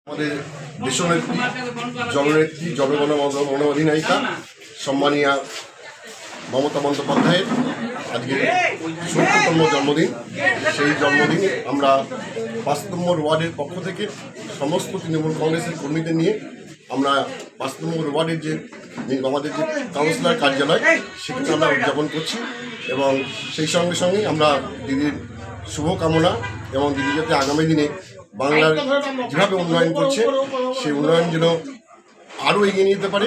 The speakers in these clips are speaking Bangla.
আমাদের দেশনেত্রী জননেত্রী জনগণ অধিনায়িকা সম্মানীয়া মমতা বন্দ্যোপাধ্যায়ের আজকে ৭০তম জন্মদিন। সেই জন্মদিনে আমরা ৫ নম্বর ওয়ার্ডের পক্ষ থেকে সমস্ত তৃণমূল কংগ্রেসের কর্মীদের নিয়ে আমরা ৫ নম্বর ওয়ার্ডের যে আমাদের যে কাউন্সিলর কার্যালয় সেখানে আমরা উদযাপন করছি এবং সেই সঙ্গে সঙ্গে আমরা দিদির শুভকামনা এবং দিদি যাতে আগামী দিনে বাংলার যেভাবে উন্নয়ন করছে সেই উন্নয়ন যেন আরও এগিয়ে নিয়ে যেতে পারে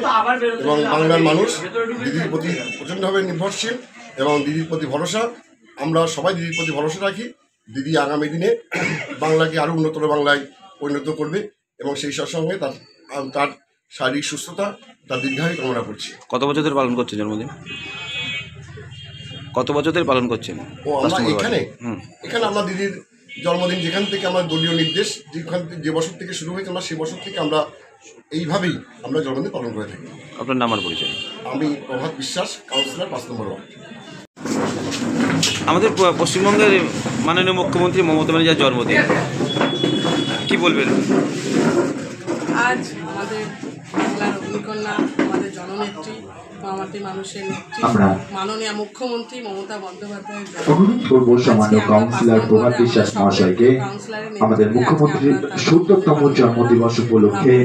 এবং বাংলার মানুষ দিদির প্রতি প্রচণ্ডভাবে নির্ভরশীল এবং দিদির প্রতি ভরসা। আমরা সবাই দিদির প্রতি ভরসা রাখি। দিদি আগামী দিনে বাংলাকে আরও উন্নতর বাংলায় পরিণত করবে এবং সেই সঙ্গে তার শারীরিক সুস্থতা তার দীর্ঘায়ু কামনা করছি। কত বছর ধরে পালন করছেন জন্মদিন? কত বছর ধরে পালন করছেন? ও আমরা এখানে আমরা দিদির জন্মদিন যেখান থেকে আমার দলীয় নির্দেশ যে বছর থেকে শুরু হয়েছে আমরা সেই বছর থেকে আমরা এইভাবেই আমরা জন্মদিন পালন করে থাকি। আপনার নাম আর পরিচয়? আমি প্রভাত বিশ্বাস, কাউন্সিলর ৫ নম্বর ওয়ার্ড। আমাদের পশ্চিমবঙ্গের মাননীয় মুখ্যমন্ত্রী মমতা ব্যানার্জির জন্মদিন, কি বলবেন? আজ আমাদের বাংলার অগ্নিকন্যা, আমাদের জননেত্রী, আমাদের মানুষের নেত্রী মাননীয় মুখ্যমন্ত্রী মমতা বন্দ্যোপাধ্যায়ের অনুরোধ করব সামান্য কাউন্সিলর প্রভাত বিশ্বাস মহাশয়কে আমাদের মুখ্যমন্ত্রীর ৭০তম জন্মদিবস উপলক্ষে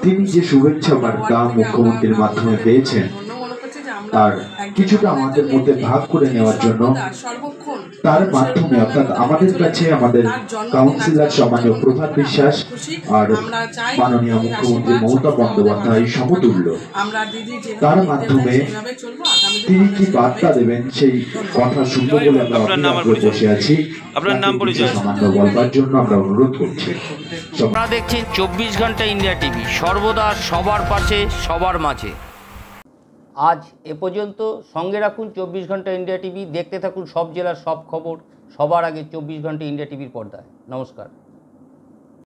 তিনি যে শুভেচ্ছা বার্তা মুখ্যমন্ত্রীর মাধ্যমে পেয়েছেন তার কিছুটা আমাদের মধ্যে ভাগ করে নেওয়ার জন্য তার মাধ্যমে অর্থাৎ আমাদের কাছে আমাদের কাউন্সিলর সম্মানীয় প্রভাত বিশ্বাস আর মাননীয় মুখ্যমন্ত্রী মমতা বন্দ্যোপাধ্যায় সমতুল্য, তার মাধ্যমে তিনি কি বার্তা দেবেন সেই কথা শুনবো বলে আমরা বসে আছি। আপনার নাম পরিচয় সামান্য বলবার জন্য আমরা অনুরোধ করছি। আপনারা দেখছেন ২৪ ঘন্টা ইন্ডিয়া টিভি, সর্বদা সবার পাশে সবার মাঝে। আজ এ পর্যন্ত। সঙ্গে রাখুন ২৪ ঘন্টা ইন্ডিয়া টিভি, দেখতে থাকুন সব জেলার সব খবর সবার আগে ২৪ ঘন্টা ইন্ডিয়া টিভির পর্দায়। নমস্কার।